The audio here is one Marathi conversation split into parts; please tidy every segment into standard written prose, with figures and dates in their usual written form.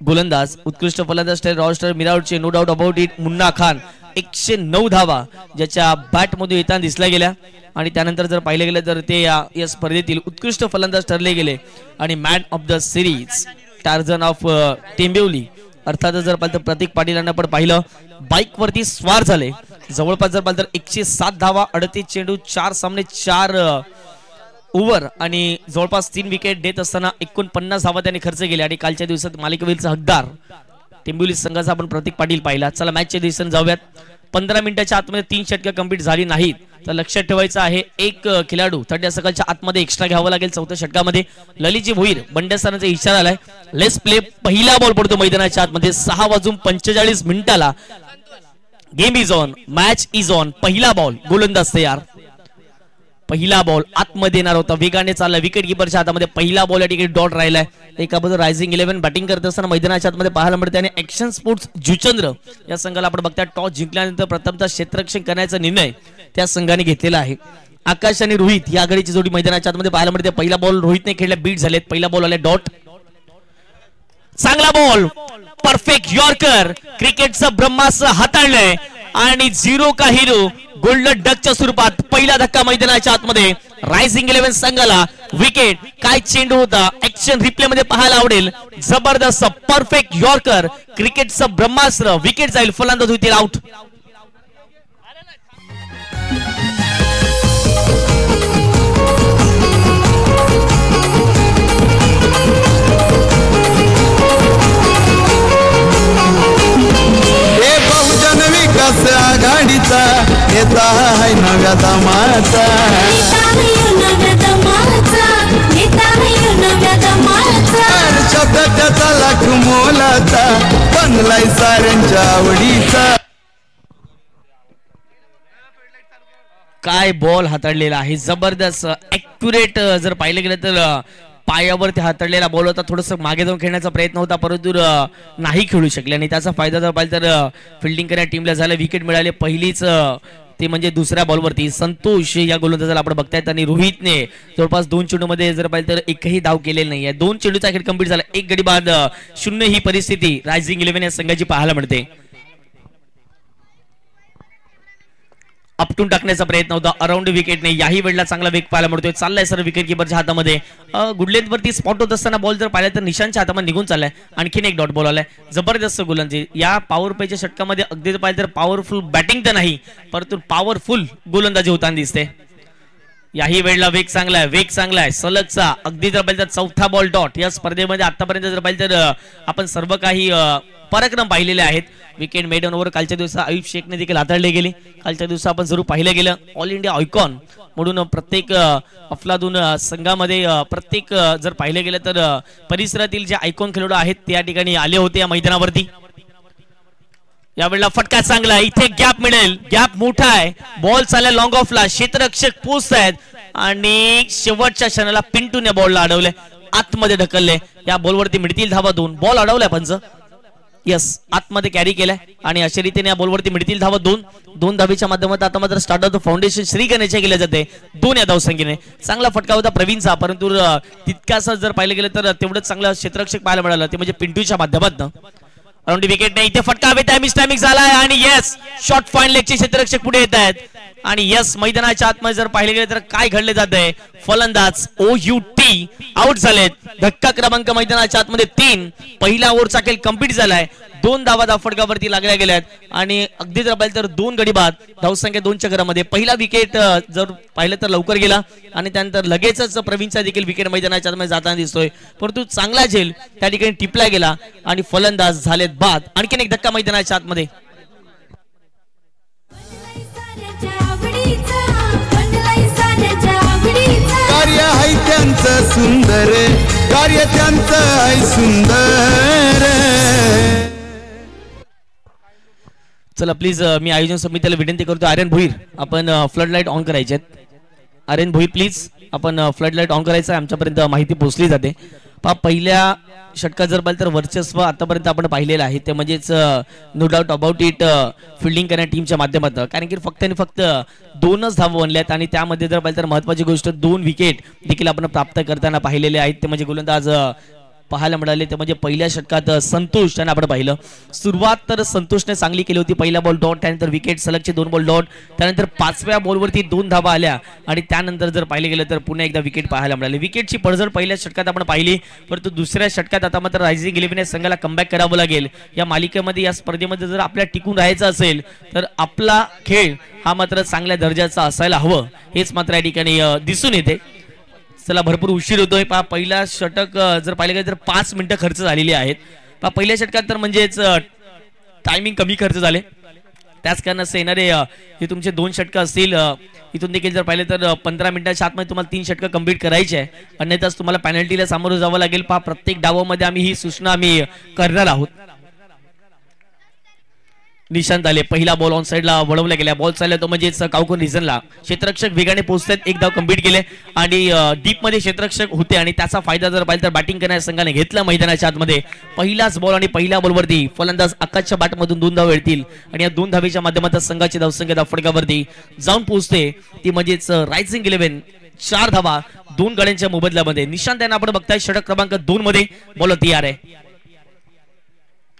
गोलंदाज उत्कृष्ट फलंदाज रॉस्टर मिराउटचे no doubt about it Munna Khan 109 धावा ज्याच्या बॅट मधून येताना दिसल्या गेल्या आणि त्यानंतर जर पाहिले गेले तर ते या स्पर्धेतील उत्कृष्ट फलंदाज ठरले गेले आणि man of the series Tarzan of Dombivli अर्थात जर पाहिलं तर प्रतीक पाटील यांना पण पाहिलं बाईक वरती स्वार झाले जवळपास जर पाहिलं तर 107 धावा 38 चेंडू 4 सामने 4 ओव्हर आणि जवळपास 3 विकेट देत असताना 49 धावा त्यांनी खर्च केले आणि कालच्या दिवसात मालिकेवरील हकदार टेंबिवली संघाचा आपण प्रतीक पाटील पाहिला. चला मॅचच्या दिवसांनी जाऊयात. 15 मिनिटाच्या आतमध्ये 3 षटकं कंप्लीट झाली नाहीत तर लक्षात ठेवायचं आहे एक खेळाडू थर्ड सकाळच्या आतमध्ये एक्स्ट्रा घ्यावं लागेल. चौथ्या षटकामध्ये ललितजी भोईर बंड्यास्थानाचा इशारा आलाय. Let's play. पहिला बॉल पडतो मैदानाच्या आतमध्ये 6:45 मिनिटाला. Game is on, match is on. पहिला बॉल, गोलंदाज तयार. पहिला बॉल आतमध्ये येणार होता, वेगाने चालला. विकेट किपरच्या हातामध्ये पहिला बॉल या ठिकाणी डॉट राहिलाय. एका बाजूला रायझिंग 11 बॅटिंग करत असताना मैदानाच्या आतमध्ये पाहायला मिळते आणि ऍक्शन स्पोर्ट्स जुचंद्र या संघाला आपण बघता टॉस जिंकल्यानंतर प्रथमतः क्षेत्ररक्षण करण्याचा निर्णय त्या संघाने घेतलेला आहे. आकाश आणि रोहित ही आघाडीची जोडी मैदानाच्या आतमध्ये पाहायला मिळते. पहिला बॉल रोहितने खेळला, बीट झालेत. पहिला बॉल आले डॉट. चांगला बॉल, परफेक्ट यॉर्कर. क्रिकेटचं ब्रह्मास्त्र हाताळलंय आणि 0 का हिरो गोल्डन डकच्या स्वरूपात पहिला धक्का मैदानाच्या आतमध्ये. रायझिंग 11 संघाला विकेट. काय चेंडू होता, ऍक्शन रिप्ले मध्ये पाहायला आवडेल. जबरदस्त परफेक्ट यॉर्कर. क्रिकेटचं ब्रह्मास्त्र. विकेट जाईल, फलंदाज होतील आउट. आघाडीचा नेता आहे नव्या दमाचा. शब्द त्याचा लाख मोलाचा बनलाय साऱ्यांच्या आवडीचा. काय बॉल हाताळलेला आहे, जबरदस्त ऍक्युरेट. जर पाहिलं गेलं तर पायावरती हाताळलेला बॉल होता. थोडंसं मागे जाऊन खेळण्याचा प्रयत्न होता परंतु नाही खेळू शकले आणि त्याचा फायदा जर पाहिलं तर फिल्डिंग करण्या टीमला झाला. विकेट मिळाले पहिलीच ते म्हणजे दुसऱ्या बॉलवरती. संतोष या गोलंदाजाला आपण बघतायत आणि रोहितने जवळपास 2 चेंडूमध्ये जर पाहिलं तर एकही धाव केलेला नाहीये. 2 चेंडूचा खेळ कंप्लीट झाला. 1 गडी बाद 0 ही परिस्थिती रायझिंग 11 या संघाची पाहायला मिळते. अपटून टाकण्याचा प्रयत्न होता अराउंड विकेटने. याही वेळेला चांगला वेग पाहायला मिळतोय. चाललाय सर विकेट किपरच्या हातामध्ये. गुडलेंथ वरती स्पॉट होत असताना बॉल जर पाहिला तर निशांतच्या हातामध्ये निघून चाललाय. आणखीन एक डॉट बॉल आलाय. जबरदस्त गोलंदाजी या पॉवर प्लेच्या षटकामध्ये. अगदी पाहिलं तर पॉवरफुल बॅटिंग तर नाही परंतु पॉवरफुल गोलंदाजी होताना दिसते. याही वेळेला वेग चांगला आहे, वेग चांगला आहे सलगचा. अगदी जर पाहिलं तर चौथा बॉल डॉट. या स्पर्धेमध्ये आतापर्यंत जर पाहिलं तर आपण सर्व काही पराक्रम पाहिलेले आहेत. विकेट मेडन ओव्हर कालच्या दिवसा आयुब शेखने देखील हाताळले गेले. कालच्या दिवसा आपण जरूर पाहिलं गेलं ऑल इंडिया आयकॉन म्हणून प्रत्येक अफलातून संघामध्ये प्रत्येक जर पाहिलं गेलं तर परिसरातील जे आयकॉन खेळाडू आहेत त्या ठिकाणी आले होते या मैदानावरती. यावेळेला फटका चांगला. इथे गॅप मिळेल, गॅप मोठा आहे. बॉल चालला लॉंग ऑफला. क्षेत्ररक्षक पोहोचतायत आणि शेवटच्या क्षणाला पिंटूने बॉलला अडवले, आतमध्ये ढकलले. या बॉलवरती मिळतील धावा 2. बॉल अडवलाय पंच. यस, आतमध्ये कॅरी केलाय आणि अशा रीतीने या बॉलवरती मिळतील धावा 2 धावेच्या माध्यमातून आता मात्र start of the foundation Shri गणेशच्या केल्या जाते 2 या धावसंख्येने. चांगला फटका होता प्रवीणचा परंतु तितकासा जर पाहिलं गेलं तर तेवढंच चांगलं क्षेत्ररक्षक पाहायला मिळालं ते म्हणजे पिंटूच्या माध्यमातून. अराउंड विकेट नाही. इथे फटका हवे त्या मिस्टायमिंग झालाय आणि येस शॉर्ट पॉइंट लेगचे क्षेत्ररक्षक पुढे येत आहेत आणि येस मैदानाच्या आतमध्ये जर पाहिले गेले तर काय घडले जात आहे. फलंदाज OUT आउट झालेत. धक्का क्रमांक मैदानाच्या आतमध्ये 3. पहिला ओव्हरचा खेळ कंप्लीट झालाय. 2 धावा फटकावरती लागल्या गेल्यात आणि अगदी जर पाहिलं तर 2 गडी बाद. धावसंख्या 2च्या घरामध्ये. पहिला विकेट जर पाहिलं तर लवकर गेला आणि त्यानंतर लगेचच प्रवीणचा देखील विकेट मैदानाच्या आतमध्ये जाताना दिसतोय परंतु चांगला झेल त्या ठिकाणी टिपला गेला आणि फलंदाज झालेत बाद. आणखीन एक धक्का मैदानाच्या आतमध्ये. कार्य आहे त्यांचं सुंदर, कार्य त्यांचं आहे सुंदर. चला प्लीज मी आयोजन समितीला विनंती करतो आर्यन भोईर आपण फ्लड लाईट ऑन करायचे आहेत. आर्यन भोईर प्लीज आपण फ्लड लाईट ऑन करायचं आहे. आमच्यापर्यंत माहिती पोहोचली जाते. पहिल्या षटकात जर पाहिलं तर वर्चस्व आतापर्यंत आपण पाहिलेलं आहे ते म्हणजेच no doubt about it fielding करण्या टीमच्या माध्यमातून. कारण की फक्त आणि फक्त 2च धावा बनल्यात आणि त्यामध्ये जर पाहिलं तर महत्वाची गोष्ट 2 विकेट देखील आपण प्राप्त करताना पाहिलेले आहेत ते म्हणजे गोलंदाज पाहायला मिळाले ते म्हणजे पहिल्या षटकात संतोष यांना आपण पाहिलं. सुरुवात तर संतोषने चांगली केली होती. पहिला बॉल डॉट, त्यानंतर विकेट, सलगचे 2 बॉल डॉट, त्यानंतर 5व्या बॉलवरती 2 धावा आल्या आणि त्यानंतर जर पाहिले गेलं तर पुन्हा एकदा विकेट पाहायला मिळाले. विकेटची पडझड पहिल्या षटकात आपण पाहिली, परंतु दुसऱ्या षटकात आता मात्र रायझिंग 11 या संघाला कमबॅक करावं लागेल. या मालिकेमध्ये या स्पर्धेमध्ये जर आपल्या टिकून राहायचं असेल तर आपला खेळ हा मात्र चांगल्या दर्जाचा असायला हवं, हेच मात्र या ठिकाणी दिसून येते. चला, भरपूर उशीर होतोय. पहिला षटक जर पाहिलं गेलं तर 5 मिनिटं खर्च झालेली आहेत. पहिल्या षटकात तर म्हणजेच टायमिंग कमी खर्च झाले. त्याच कारणाने येणारे हे तुमचे 2 षटकं असतील, इथून देखील जर पाहिले तर 15 मिनिटाच्या आतमध्ये तुम्हाला 3 षटकं कंप्लीट करायची आहे, अन्यथाच तुम्हाला पेनल्टीला सामोरं जावं लागेल. प्रत्येक डावामध्ये आम्ही ही सूचना करणार आहोत. निशांत आले, पहिला बॉल ऑन साइडला वळवला गेला. बॉल चालला तो म्हणजेच काउकून रिझनला. क्षेत्ररक्षक वेगाने पोहोचतात, एक धाव कंप्लीट केले आणि डीप मध्ये क्षेत्ररक्षक होते आणि त्याचा फायदा जर पाहिजे तर बॅटिंग करणाऱ्या संघाने घेतला मैदानाच्या आतमध्ये. पहिलाच बॉल आणि पहिल्या बॉलवरती फलंदाज आकाशच्या बॅटमधून 2 धावा येतील आणि या 2 धावेच्या माध्यमातून संघाची धावसंख्या धावफटकावरती जाऊन पोहोचते, ती म्हणजेच रायझिंग 11 4 धावा 2 गड्यांच्या मोबदल्यामध्ये. निशांत यांना आपण बघताय षटक क्रमांक 2 मध्ये बॉल तयार आहे.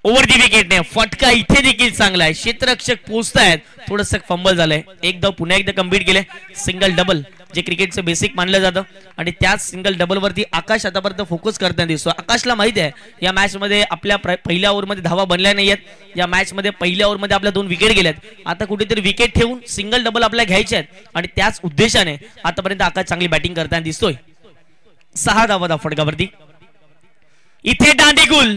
ओव्हर दी विकेटने फटका इथे देखील चांगला आहे. क्षेत्ररक्षक पोहोचतायत, थोडंसं फंबल झालंय. एक धाव पुन्हा एकदा कंप्लीट केले. सिंगल डबल जे क्रिकेटचं बेसिक मानलं जातं आणि त्याच सिंगल डबल वरती आकाश आतापर्यंत फोकस करताना दिसतो. आकाशला माहिती आहे या मॅच मध्ये आपल्या पहिल्या ओव्हरमध्ये धावा बनल्या नाहीयेत. या मॅच मध्ये पहिल्या ओव्हरमध्ये आपल्या 2 विकेट गेल्यात. आता कुठेतरी विकेट ठेवून सिंगल डबल आपल्याला घ्यायचे आहेत आणि त्याच उद्देशाने आतापर्यंत आकाश चांगली बॅटिंग करताना दिसतोय. 6 धावा धावफटकावरती. इथे डांडीगुल,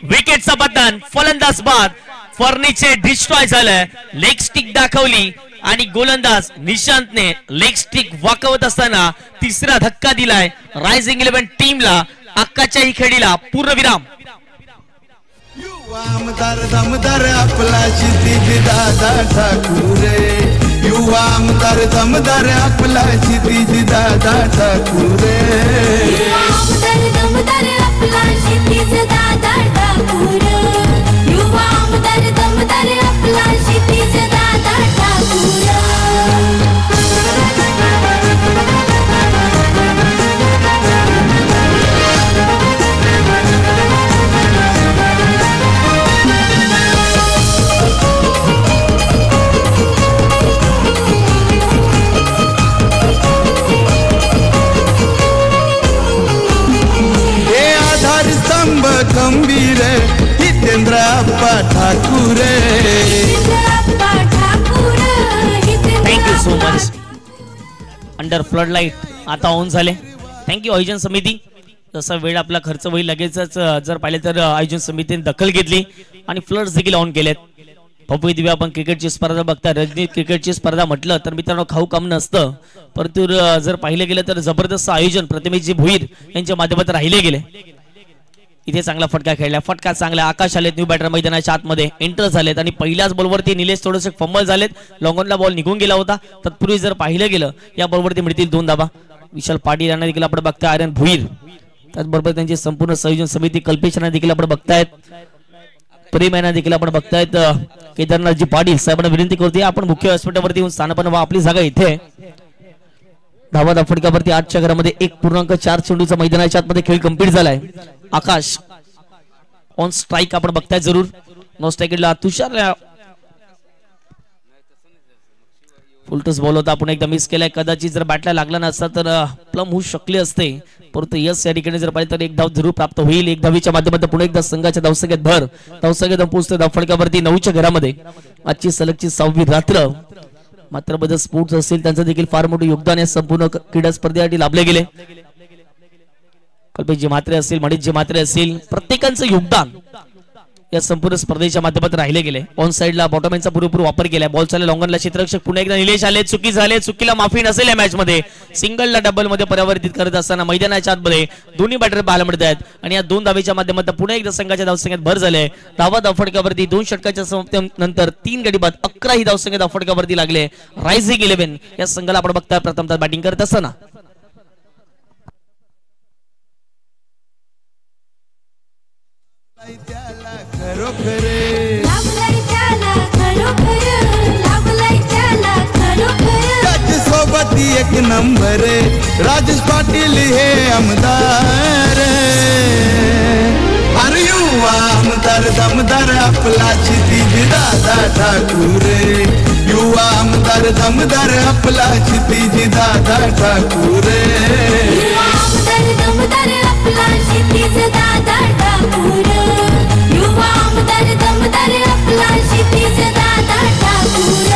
विकेटचा बटन, फलंदाज बाद, फर्निचर डिस्ट्रॉय झालंय. लेग स्टिक दाखवली आणि गोलंदाज निशांतने लेग स्टिक वाकवत असताना तिसरा धक्का दिलाय रायझिंग 11 टीमला. आकाशच्याही खेळीला पूर्णविराम. युवा आमदार दमदार आपला क्षितिज दादा ठाकूरे. युवा आमदार दमदार आपला क्षितिज दादा ठाकूरे. युवा आमदार दमदार आपला क्षितिज दादा ठाकूरे. युवा आमदार दमदार आपला क्षितिज दादा ठाकूरे. गंभीर हितेंद्र अप्पा Thakur. Thank you so much. Under flood light आता ऑन झाले. थँक्यू आयोजन समिती. जसा वेळ आपला खर्च होईल लगेचच जर पाहिले तर आयोजन समितीने दखल घेतली आणि फ्लड्स देखील ऑन केलेत. भव्य दिव्य आपण क्रिकेटची स्पर्धा बघता. रजनी क्रिकेटची स्पर्धा म्हटलं तर मित्रांनो खाऊ काम नसतं, परंतु जर पाहिलं गेलं तर जबरदस्त आयोजन प्रतिमेशजी भोईर यांच्या माध्यमातून राहिले गेले. इथे चांगला फटका खेळला. फटका चांगला. आकाश आलेत न्यू बॅटर मैदानाच्या आतमध्ये एंटर झालेत आणि पहिल्याच बॉलवरती निलेश थोडेसे फंबल झालेत. लॉंगॉनला बॉल निघून गेला होता. तत्पूर्वी जर पाहिलं गेलं या बॉलवरती मिळतील 2 धावा. विशाल पाटील यांना देखील आपण बघताय. आर्यन भोईर, त्याचबरोबर त्यांची संपूर्ण संयोजन समिती कल्पेश यांना देखील आपण बघतायत. प्रेम यांना देखील आपण बघतायत. केदारनाथजी पाटील साहेबांना विनंती करते आपण मुख्य व्यासपीठावरती येऊन स्थानपन्न व्हा. आपली जागा इथे. धावा धावफटकावरती 8च्या घरामध्ये 1.4 चेंडूचा मैदानाच्या आतमध्ये खेळ कंप्लीट झालाय. आकाश ऑन स्ट्राइक आपण बघताय जरूर. नो स्ट्राइकला तुषार फुलटस बॉल होता, आपण एकदा मिस केलाय. कदाचित जर बॅटला लागला नसता तर प्लम होऊ शकले असते, परंतु यस या ठिकाणी जर पाहिजे तर 1 धाव जरूर प्राप्त होईल. 1 धावीच्या माध्यमातून पुन्हा एकदा संघाच्या धावसंख्येत भर. धावसंख्येत पोहोचते धावफटकावरती 9च्या घरामध्ये. आजची सलगची 6वी रात्र. मात्र बदल स्पोर्ट्स असतील त्यांचं देखील फार मोठं योगदान या संपूर्ण क्रीडा स्पर्धेसाठी लाभले गेले. कल्पेशजी म्हात्रे असतील, मणिशजी म्हात्रे असतील, प्रत्येकाचं योगदान या संपूर्ण स्पर्धेच्या माध्यमातून राहिले गेले. ऑन साइडला बॉटमॅनचा पुरेपूर वापर केला. बॉल चालला लॉंगनला. क्षेत्ररक्षक पुन्हा एकदा निलेश आले. चुकी झाले. चुकीला माफी नसेल या मॅच मध्ये. सिंगलला डबल मध्ये परिवर्तित करत असताना मैदानाच्या आतमध्ये दोन्ही बॅटर पाहायला मिळत आहेत आणि या 2 धावेच्या माध्यमातून पुन्हा एकदा संघाच्या धावसंख्येत भर झाले. धावा धावफटकावरती 2 षटकाच्या समाप्तीनंतर 3 गडी बाद 11 ही धावसंख्या धावफटकावरती लागले. रायझिंग 11 या संघाला आपण बघता प्रथमतः बॅटिंग करत असताना. सोबत 1 नंबर राजेश पाटील हे आमदार अरे युवा आमदार दमदार आपला क्षितिज दादा ठाकूर युवा आमदार दमदार आपला क्षितिज दादा ठाकूर युवा आमदार दमदार आपला क्षितिज दादा ठाकूर युवा आमदार दमदार आपला क्षितिज दादा ठाकूर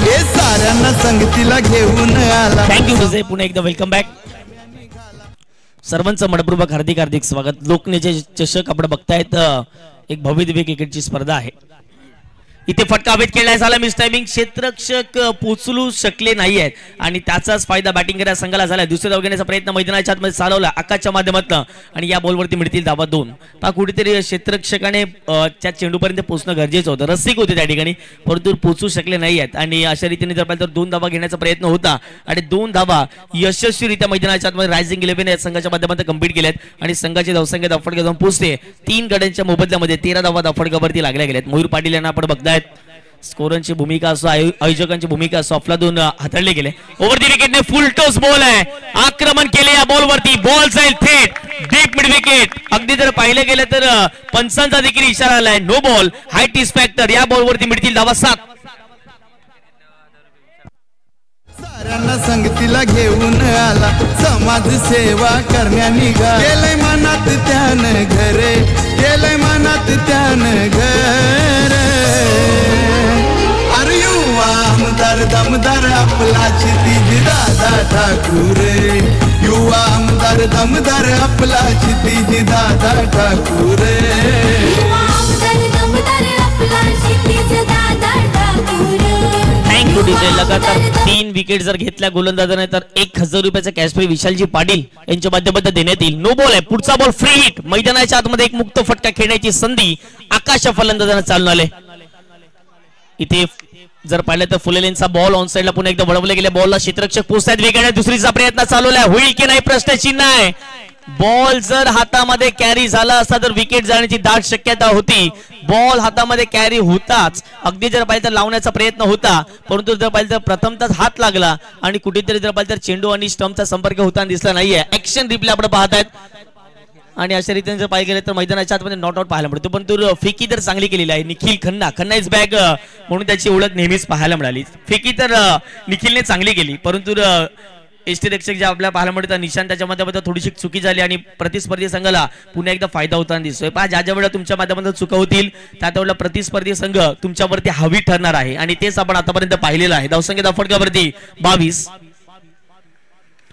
हे साऱ्यांना संगतीला घेऊन आला. थँक्यू विजय, पुन्हा एकदा वेलकम बॅक. सर्वांचं मनपूर्वक हार्दिक हार्दिक स्वागत. लोकनेचे चषक आपण बघतायत, एक भव्य दिव्य क्रिकेटची स्पर्धा आहे. इथे फटका हवेत खेळण्यात झाला, मिस टायमिंग, क्षेत्ररक्षक पोचलू शकले नाही आहेत आणि त्याचाच फायदा बॅटिंग करणाऱ्या संघाला झाला. दुसऱ्या धाव घेण्याचा प्रयत्न मैदानाच्या आतमध्ये चालवला आकाशच्या माध्यमातून आणि या बॉलवरती मिळतील धावा 2. पहा कुठेतरी क्षेत्ररक्षकाने त्या चेंडूपर्यंत पोहोचणं गरजेचं होतं, रसिक होते त्या ठिकाणी, परंतु पोहोचू शकले नाही आहेत आणि अशा रीतीने जर पाहिलं तर 2 धावा घेण्याचा प्रयत्न होता आणि 2 धावा यशस्वीरित्या मैदानाच्या आतमध्ये रायझिंग 11 या संघाच्या माध्यमातून कंप्लीट केल्यात आणि संघाची धावसंख्या धावफटका जाऊन पोहोचते 3 गड्यांच्या मोबदल्यामध्ये 13 धावा धावफटकावरती लागल्या गेल्यात. मयूर पाटील यांना आपण बघतायत. स्कोररची भूमिका असो, आयोजकांची भूमिका असो, अफलातून हाताळले गेले. ओव्हर दी विकेटने फुल टॉस बॉल आहे, आक्रमण केले या बॉलवरती, बॉल जाईल थेट डीप मिड विकेट. अगदी जर पाहिलं गेलं तर पंचांचा देखील इशारा आलाय, no ball, height is factor. या बॉलवरती मिळतील धावा 7. साऱ्यांना संगतीला घेऊन आला, समाज सेवा करण्या निघा. गेलंय मनात त्यानं घरे, गेलंय मनात त्यानं घर अरे युवा आमदार दमदार आपला क्षितिज दादा ठाकूर युवा आमदार दमदार आपला क्षितिज दादा ठाकूर युवा आमदार दमदार आपला क्षितिज दादा ठाकूर. Thank you DJ. लगातार 3 विकेट जर घेतल्या गोलंदाजाने तर 1000 रुपयाचा कॅश प्राइज विशालजी पाटील यांच्या माध्यमातून देण्यात येईल. नो बॉल आहे, पुढचा बॉल फ्री हिट. मैदानाच्या आतमध्ये एक मुक्त फटका खेळण्याची संधी आकाश फलंदाजांना चालून आले. इथे जर पाहिलं तर फुलेलेंचा बॉल ऑन साइडला पुन्हा एकदा वळवले गेले, बॉलला क्षेत्ररक्षक पोहोचतात, वेगळ्या दुसरीचा प्रयत्न चालवलाय, होईल की नाही प्रश्नचिन्ह आहे. बॉल जर हातामध्ये कॅरी झाला असता तर विकेट जाण्याची दाट शक्यता होती. बॉल हातामध्ये कॅरी होताच अगदी जर पाहिलं तर लावण्याचा प्रयत्न होता, परंतु जर पाहिलं तर प्रथमतःच हात लागला आणि कुठेतरी जर पाहिलं तर चेंडू आणि स्टंपचा संपर्क होताना दिसला नाहीये. ऍक्शन रिप्ले आपण पाहत आहेत आणि अशा रीतीने जर पाहिजे गेले तर मैदानाच्या आतमध्ये नॉट आउट पाहायला मिळतो. पण तो फेकी तर चांगली केलेली आहे. निखिल खन्ना इज बॅक म्हणून त्याची ओळख नेहमीच पाहायला मिळाली. फेकी तर निखिलने चांगली केली, परंतु यष्टीरक्षक जे आपल्याला पाहायला मिळतात निशांत त्याच्या माध्यमातून थोडीशी चुकी झाली आणि प्रतिस्पर्धी संघाला पुन्हा एकदा फायदा होताना दिसतोय. पहा ज्या ज्या वेळेला तुमच्या माध्यमातून चुका होतील त्या वेळेला प्रतिस्पर्धी संघ तुमच्यावरती हावी ठरणार आहे आणि तेच आपण आतापर्यंत पाहिलेलं आहे. धावसंख्या फटकावरती 22.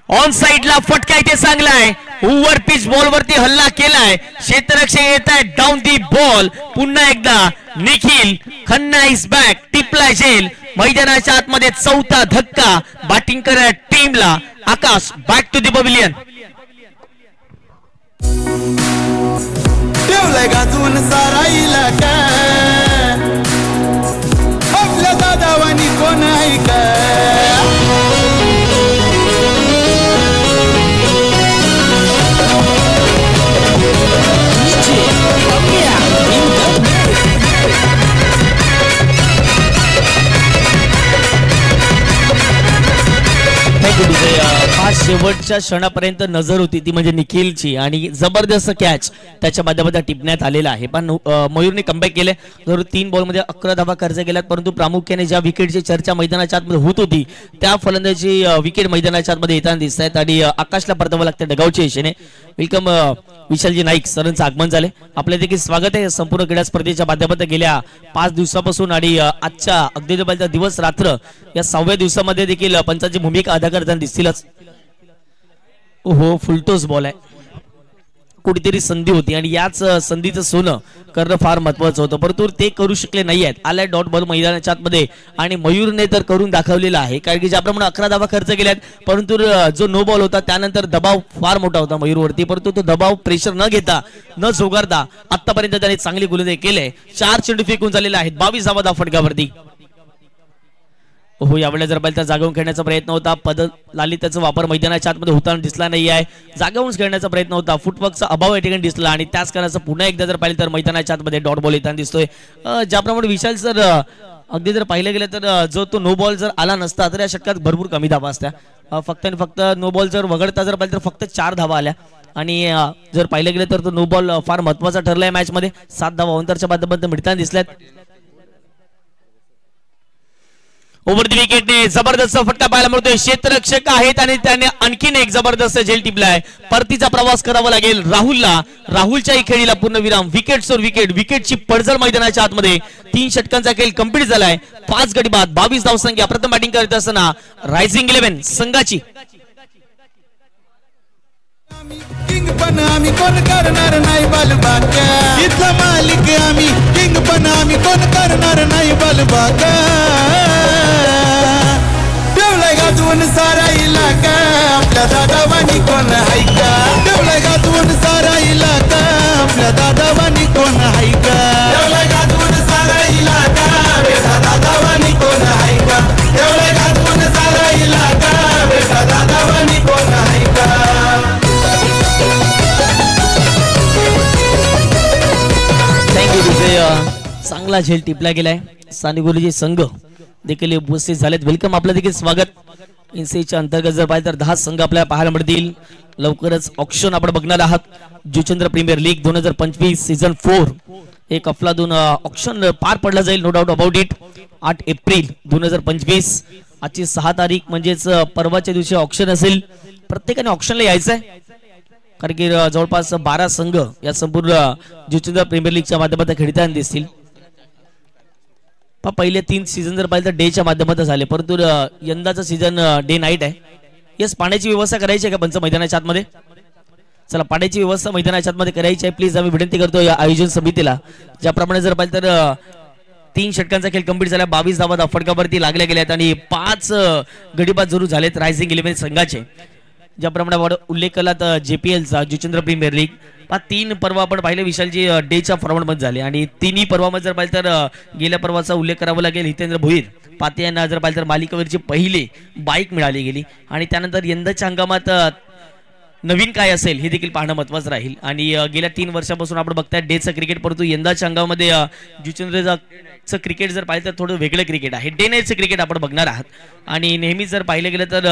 ऑन साइडला फटका इथे चांगला आहे, ओव्हर पिच बॉल वरती हल्ला केलाय, क्षेत्ररक्षक येत आहे डाऊन दी बॉल. पुन्हा एकदा निखिल खन्ना इज बॅक, टिपला जेल. मैदानाच्या आतमध्ये 4था धक्का बॅटिंग करणाऱ्या टीमला. Akash back to the pavilion. ठेवलंय गाजून सारा इलाका, आपल्या दादावानी कोण आहे का. शेवटच्या क्षणापर्यंत नजर होती ती म्हणजे निखिलची आणि जबरदस्त कॅच त्याच्या माध्यमातून टिपण्यात आलेला आहे. पण मयूरने कमबॅक केले. जरूर 3 बॉलमध्ये 11 धावा खर्च केल्यात, परंतु प्रामुख्याने ज्या विकेटची चर्चा मैदानाच्या आतमध्ये होत होती त्या फलंदाजी विकेट मैदानाच्या आतमध्ये येताना दिसत आहेत आणि आकाशला परतावं लागतं डगावच्या दिशेने. वेलकम विशालजी नाईक सरांचं आगमन झाले. आपल्या देखील स्वागत आहे संपूर्ण क्रीडा स्पर्धेच्या माध्यमातून. गेल्या 5 दिवसापासून आणि आजच्या अगदी दिवस रात्र या 6व्या दिवसामध्ये देखील पंचांची भूमिका अदा करताना दिसतीलच. हो, फुलटोस बॉल आहे, कुठेतरी संधी होती आणि याच संधीचं सोनं करणं फार महत्वाचं होतं, परंतु ते करू शकले नाही आहेत. आलाय डॉट बॉल मैदानाच्या आतमध्ये आणि मयूरने तर करून दाखवलेला आहे, कारण की ज्याप्रमाणे 11 धावा खर्च केल्यात, परंतु जो नो बॉल होता त्यानंतर दबाव फार मोठा होता मयूरवरती, परंतु तो दबाव प्रेशर न घेता न झोगारता आतापर्यंत त्याने चांगली गोलंदाजी केले. 4 चेंडू फेकून झालेले आहेत, 22 धावा धाव फटकावरती. हो, यावेळेला जर पाहिलं तर जागेवून खेळण्याचा प्रयत्न होता, पद लालिताचा वापर मैदानाच्या आतमध्ये होताना दिसला नाही आहे. जागेवून खेळण्याचा प्रयत्न होता, फुटवर्कचा अभाव या ठिकाणी दिसला आणि त्याच कारणाचं पुन्हा एकदा जर पाहिलं तर मैदानाच्या आतमध्ये डॉट बॉल येताना दिसतोय. ज्याप्रमाणे विशाल सर अगदी जर पाहिलं गेलं तर जो तो नो बॉल जर आला नसता तर या षटकात भरपूर कमी धावा असत्या. फक्त आणि फक्त नो बॉल जर वगळता जर पाहिलं तर फक्त 4 धावा आल्या आणि जर पाहिलं गेलं तर तो नो बॉल फार महत्वाचा ठरलाय मॅच मध्ये. 7 धावा अंतरच्या माध्यमातून मिळताना दिसल्यात. ओव्हर द विकेटने जबरदस्त फटका पाहायला मिळतोय. क्षेत्ररक्षक आहेत आणि त्याने आणखीन एक जबरदस्त झेल टिपलाय. परतीचा प्रवास करावा लागेल राहुलला. राहुलच्याही खेळीला पूर्णविराम. विकेट सोर विकेट. विकेटची पडझड मैदानाच्या आतमध्ये. 3 षटकांचा खेळ कंप्लीट झालाय. 5 गडी बाद 22 धावसंख्या. प्रथम बॅटिंग करत असताना रायझिंग 11 संघाची. किंग पण आम्ही कोण करणार नाही बालबाका. इथला मालिक आम्ही किंग पण आम्ही कोण करणार नाही बालबाका. ठेवलाय गाजवून सारा इलाका. आपल्या दादावानी कोण हाय का. ठेवलाय गाजवून सारा इलाका. आपल्या दादावानी कोण हाय का. ठेवलाय गाजवून सारा इलाका. बेटा दादावानी कोण हाय का. ठेवलाय गाजवून सारा इलाका. बेटा दादावानी कोण हाय का. थँक्यू. विजय चांगला झेल टिपला गेलाय. सानिगोलीचे संघ देखील उपस्थित झालेत. वेलकम. आपलं देखील स्वागत. इन्सेच्या अंतर्गत जर पाहिजे तर 10 संघ आपल्याला पाहायला मिळतील. लवकरच ऑक्शन आपण बघणार आहात. जुचंद्र प्रीमियर लीग 2025 सीझन 4 एक अफलातून ऑक्शन पार पडला जाईल. No doubt about it. 8 April 2025 आजची 6 तारीख म्हणजेच परवाच्या दिवशी ऑक्शन असेल. प्रत्येकाने ऑक्शनला यायचं आहे कारण की जवळपास 12 संघ या संपूर्ण जुचंद्र प्रीमियर लीगच्या माध्यमातून खेळताना दिसतील. पहिले 3 सीझन जर पाहिजे तर डेच्या माध्यमातून झाले परंतु यंदाचं सीझन डे नाईट आहे. येस, पाण्याची व्यवस्था करायची आहे का पंच मैदानाच्या आतमध्ये. चला, पाण्याची व्यवस्था मैदानाच्या आतमध्ये करायची आहे. प्लीज आम्ही विनंती करतो या आयोजन समितीला. ज्याप्रमाणे जर पाहिजे तर 3 षटकांचा खेळ कंप्लीट झाला. 22 धावा फटकावरती लागल्या गेल्यात आणि 5 गडीबाद जरूर झालेत रायझिंग 11 संघाचे. ज्याप्रमाणे उल्लेख केला तर JPLचा जुचंद्र प्रीमियर लीग 3 पर्व आपण पाहिले विशालजी डेच्या फॉर्मॅटमध्ये झाले आणि 3ही पर्वामध्ये जर पाहिलं तर गेल्या पर्वाचा उल्लेख करावा लागेल. हितेंद्र भोईर पाते यांना जर पाहिलं तर मालिकेवरची पहिली बाईक मिळाली गेली आणि त्यानंतर यंदाच्या हंगामात नवीन काय असेल हे देखील पाहणं महत्त्वाचं राहील. आणि गेल्या 3 वर्षापासून आपण बघताय डेचं क्रिकेट परंतु यंदाच्या हंगामामध्ये जुचंद्रचं क्रिकेट जर पाहिलं तर थोडं वेगळं क्रिकेट आहे. डे नाईटचं क्रिकेट आपण बघणार आहात आणि नेहमीच जर पाहिलं गेलं तर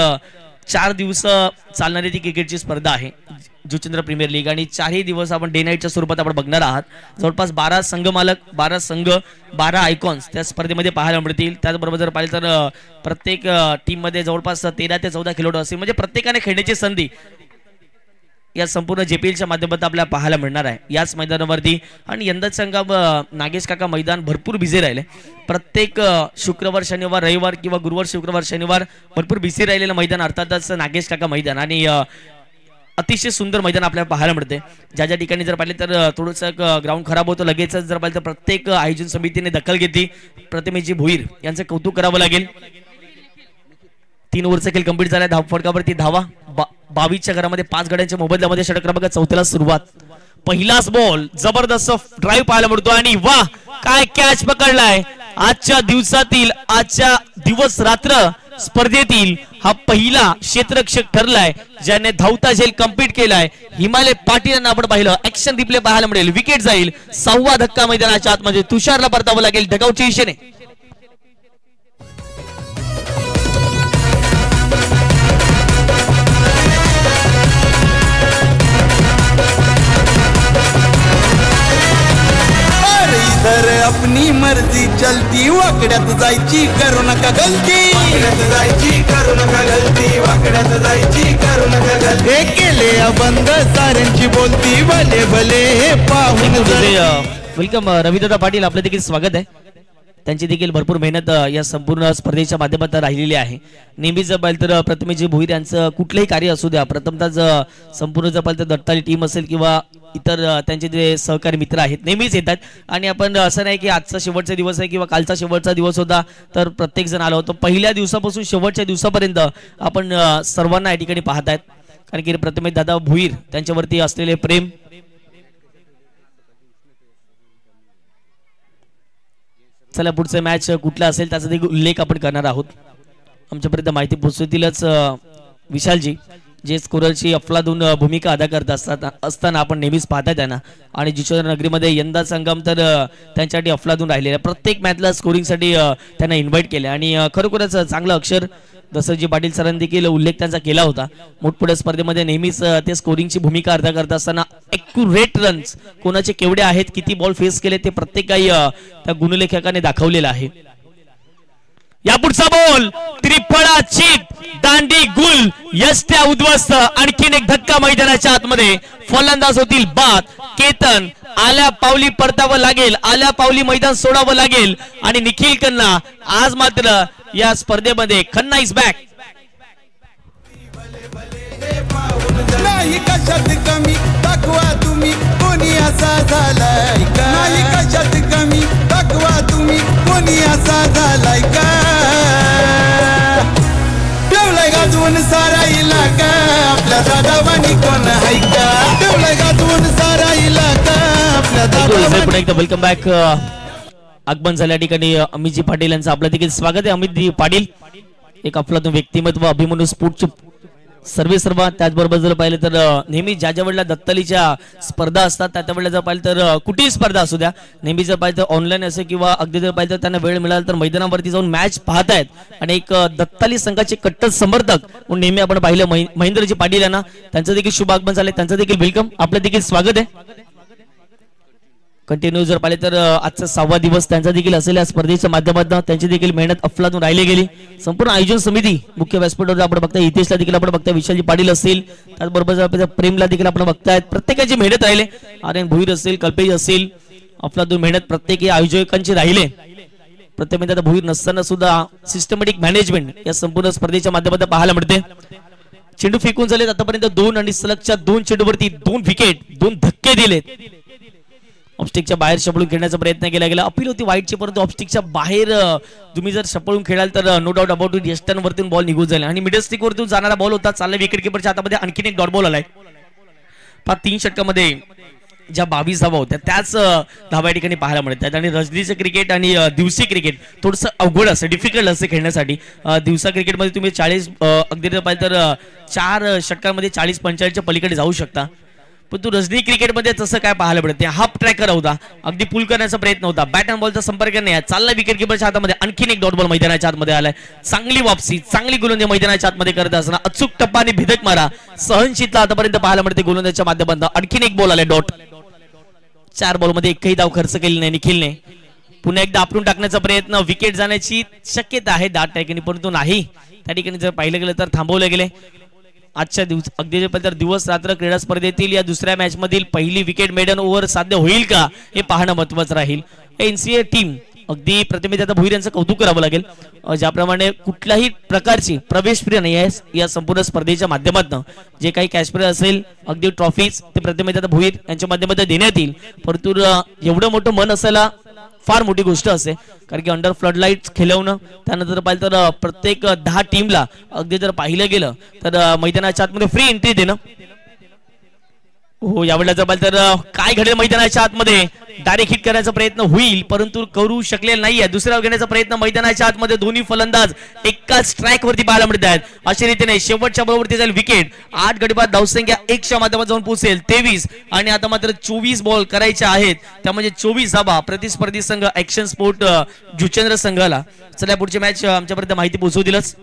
4 दिवस चालणारी ती क्रिकेटची स्पर्धा आहे जुचंद्र प्रीमियर लीग आणि 4ही दिवस आपण डे नाईटच्या स्वरूपात आपण बघणार आहात. जवळपास 12 संघ मालक 12 संघ 12 आयकॉन्स त्या स्पर्धेमध्ये पाहायला मिळतील. त्याचबरोबर जर पाहिलं तर प्रत्येक टीम मध्ये जवळपास 13 ते 14 खेळाडू असतील म्हणजे प्रत्येकाने खेळण्याची संधी या संपूर्ण JPLच्या माध्यमातून आपल्याला पाहायला मिळणार आहे याच मैदानावरती. आणि यंदाच्या नागेश काका मैदान भरपूर बिझी राहिले. प्रत्येक शुक्रवार शनिवार रविवार किंवा गुरुवार शुक्रवार शनिवार भरपूर बिझी राहिलेलं मैदान अर्थातच नागेश काका मैदान आणि अतिशय सुंदर मैदान आपल्याला पाहायला मिळते. ज्या ज्या ठिकाणी जर पाहिले तर थोडंसं ग्राउंड खराब होतं लगेचच जर पाहिलं तर प्रत्येक आयोजन समितीने दखल घेतली. प्रतिमेजी भोईर यांचं कौतुक करावं लागेल. 3 ओव्हरचा खेळ कंप्लीट झाला. फटकावरती धावा 22च्या घरामध्ये 5 गड्यांच्या मोबदल्यामध्ये षटक क्रमांक 4 सुरुवात. पहिलाच बॉल जबरदस्त ड्राईव्ह पाहायला मिळतो आणि वाह काय कॅच पकडलाय. आजच्या दिवसातील आजच्या दिवस रात्र स्पर्धेतील हा पहिला क्षेत्ररक्षक ठरलाय ज्याने धावता झेल कंप्लीट केलाय. हिमालय पाटील यांना आपण पाहिलं. ऍक्शन रिप्ले पाहायला मिळेल. विकेट जाईल. 6वा धक्का मैदानाच्या आतमध्ये तुषारला परतावं लागेल डगआउटच्या दिशेने. इधर अपनी मर्जी चलती. वाकड्यात जायची करू नका गलती. वाकड्यात जायची करू नका गलती. वाकड्यात जायची करू नका गलती. हे केले बंद साऱ्यांची बोलती. भले भले हे पाहून. वेलकम रविदादा पाटील. आपलं देखील स्वागत आहे. त्यांची देखील भरपूर मेहनत या संपूर्ण स्पर्धेच्या माध्यमातून राहिलेली आहे. नेहमीच जर पाहिलं तर प्रतिमेजी भोईर यांचं कुठलंही कार्य असू द्या प्रथमतः संपूर्ण जर पाहिलं तर दत्ताली टीम असेल किंवा इतर त्यांचे जे सहकारी मित्र आहेत नेहमीच येतात. आणि आपण असं नाही की आजचा शेवटचा दिवस आहे किंवा कालचा शेवटचा दिवस होता तर प्रत्येक जण आलो होतो. पहिल्या दिवसापासून शेवटच्या दिवसापर्यंत आपण सर्वांना या ठिकाणी पाहत आहेत कारण की प्रतिमेश दादा भोईर त्यांच्यावरती असलेले प्रेम. चला पुढचं मॅच कुठला असेल त्याचा देखील उल्लेख आपण करणार आहोत. आमच्यापर्यंत माहिती पोहोचवतीलच विशालजी. जे स्कोररची अफलातून भूमिका अदा करत असताना आपण नेहमीच पाहता त्यांना आणि जिचोर नगरीमध्ये यंदा संगम तर त्यांच्यासाठी अफलातून राहिलेला प्रत्येक मॅचला स्कोरिंगसाठी त्यांना इन्व्हाइट केले आणि खरोखरच चांगलं अक्षर दसरजी पाटील सरांनी देखील उल्लेख त्यांचा केला होता. मोठमोठ्या स्पर्धेमध्ये नेहमीच ते स्कोरिंगची भूमिका अदा करत असताना ॲक्युरेट रन्स कोणाचे केवढे आहेत किती बॉल फेस केले ते प्रत्येक काही त्या गुणलेखकाने दाखवलेलं आहे. या पुढचा बॉल त्रिफळा चित दांडी गुल यष्ट्या उद्ध्वस्त आणखीन एक धक्का मैदानाच्या आतमध्ये फलंदाज होतील बाद केतन आल्या पावली परतावं लागेल आल्या पावली मैदान सोडावं लागेल आणि निखिल खन्ना आज मात्र या स्पर्धेमध्ये खन्ना इज बॅक. नाही कशात कमी दाखवा तुम्ही कोणी असा झालाय का नाही कशात कमी दाखवा तुम्ही कोणी असा झालाय का ठेवलाय गाजवून सारा इलाका आपल्या दादावानी कोण हाय का ठेवलाय गाजवून सारा इलाका आपल्या दादावानी. एकदा वेलकम बॅक आगमन झाल्या ठिकाणी अमितजी पाटील यांचं आपलं देखील स्वागत आहे. अमितजी पाटील एक अफलातून व्यक्तिमत्व अभिमन्यू स्पोर्टचे सर्वेसर्वा त्याचबरोबर जर पाहिलं तर नेहमी ज्या ज्या वेळेला दत्तालीच्या स्पर्धा असतात त्या वेळेला जर पाहिलं तर कुठेही स्पर्धा असू द्या नेहमी जर पाहिलं तर ऑनलाईन असे किंवा अगदी जर पाहिलं तर त्यांना वेळ मिळाला तर मैदानावरती जाऊन मॅच पाहतायत आणि एक दत्ताली संघाचे कट्टर समर्थक म्हणून नेहमी आपण पाहिलं महेंद्रजी पाटील यांना त्यांचं देखील शुभ आगमन झाले त्यांचं देखील वेलकम आपलं देखील स्वागत आहे. कंटिन्यू जर पाहिले तर आजचा 6वा दिवस त्यांचा देखील असेल या स्पर्धेच्या माध्यमातून त्यांची देखील मेहनत अफलातून राहिली गेली. संपूर्ण आयोजन समिती मुख्य व्यासपीठावर आपण बघताय हितेशला देखील आपण बघताय विशालजी पाटील असतील त्याचबरोबर प्रेमला देखील आपण बघतायत प्रत्येकाची मेहनत राहिले आर्यन भुईर असेल कल्पेश असेल अफलातून मेहनत प्रत्येक आयोजकांची राहिले. प्रत्येक आता भुईर नसताना सुद्धा सिस्टमॅटिक मॅनेजमेंट या संपूर्ण स्पर्धेच्या माध्यमातून पाहायला मिळते. चेंडू फेकून झालेत आतापर्यंत 2 आणि सलगच्या 2 चेंडूवरती 2 विकेट 2 धक्के दिलेत. ऑफस्टिकच्या बाहेर शपळून खेळण्याचा प्रयत्न केला गेला अपील होती वाईटची परंतु ऑफस्टिकच्या बाहेर तुम्ही जर शपळून खेळाल तर नो डाऊट अबाउट इट यष्टांवरतून बॉल निघून जाईल आणि मिडल स्टिक वरतून जाणारा बॉल होता चालला विकेट किपरच्या हातामध्ये आणखीन एक डॉट बॉल आलाय. 3 षटकामध्ये ज्या 22 धावा होत्या त्याच धावा या ठिकाणी पाहायला मिळतात आणि रजनीचं क्रिकेट आणि दिवसी क्रिकेट थोडंसं अवघड असतं डिफिकल्ट असतं खेळण्यासाठी. दिवसा क्रिकेटमध्ये तुम्ही 40 अगदी जर पाहिलं तर 4 षटकांमध्ये 40-45च्या पलीकडे जाऊ शकता पण तू रजनी क्रिकेटमध्ये तसं काय पाहायला मिळते. हाफ ट्रॅकर होता अगदी पुल करण्याचा प्रयत्न होता बॅट अँड बॉलचा संपर्क नाही चालला विकेट किपरच्या हातामध्ये आणखीन एक डॉट बॉल मैदानाच्या आतमध्ये आलाय. चांगली वापसी चांगली गोलंदाजी मैदानाच्या आतमध्ये करत असताना अचूक टप्पा आणि भिदक मारा सहनशीलता आतापर्यंत पाहायला मिळते गोलंदाजीच्या माध्यमातून आणखीन एक बॉल आलाय डॉट. 4 बॉलमध्ये एकही धाव खर्च केली नाही निखिलने. पुन्हा एकदा आपटून टाकण्याचा प्रयत्न विकेट जाण्याची शक्यता आहे 10 टक्क्यांनी परंतु नाही त्या ठिकाणी जर पाहिलं गेलं तर थांबवले गेले. आजच्या दिवस अगदी दिवस रात्र क्रीडा स्पर्धेतील या दुसऱ्या मॅच मधील पहिली विकेट मेडन ओव्हर साध्य होईल का हे पाहणं महत्वाचं राहील. एनसीए टीम अगदी प्रतिनिधी आता भुईर यांचं कौतुक करावं लागेल ज्याप्रमाणे कुठल्याही प्रकारची प्रवेश फ्री नाही आहे या संपूर्ण स्पर्धेच्या माध्यमातून जे काही कॅश प्राइज असेल अगदी ट्रॉफीज ते प्रतिनिधी आता भुईर यांच्या माध्यमातून देण्यात येईल परंतु एवढं मोठं मन असायला फार मोठी गोष्ट असते कारण की अंडर फ्लड लाईट खेळवणं त्यानंतर पाहिलं तर प्रत्येक 10 टीमला अगदी जर पाहिलं गेलं तर मैदानाच्या आतमध्ये फ्री एंट्री देणं. हो यावेळेला जर पाहिलं तर काय घडेल मैदानाच्या आतमध्ये डायरेक्ट हिट करण्याचा प्रयत्न होईल परंतु करू शकलेला नाहीये. दुसऱ्या घेण्याचा प्रयत्न मैदानाच्या आतमध्ये दोन्ही फलंदाज एकाच ट्रॅक वरती पाहायला मिळत आहेत. अशा रीतीने शेवटच्या बरोबरती जाईल विकेट 8 गडीबाद धावसंख्या 1च्या माध्यमातून जाऊन पोहोचेल 23 आणि आता मात्र 24 बॉल करायचे आहेत त्यामध्ये 24 धावा प्रतिस्पर्धी संघ ऍक्शन स्पोर्ट जुचेंद्र संघाला. चला पुढची मॅच आमच्यापर्यंत माहिती पोहोचवू दिलंच.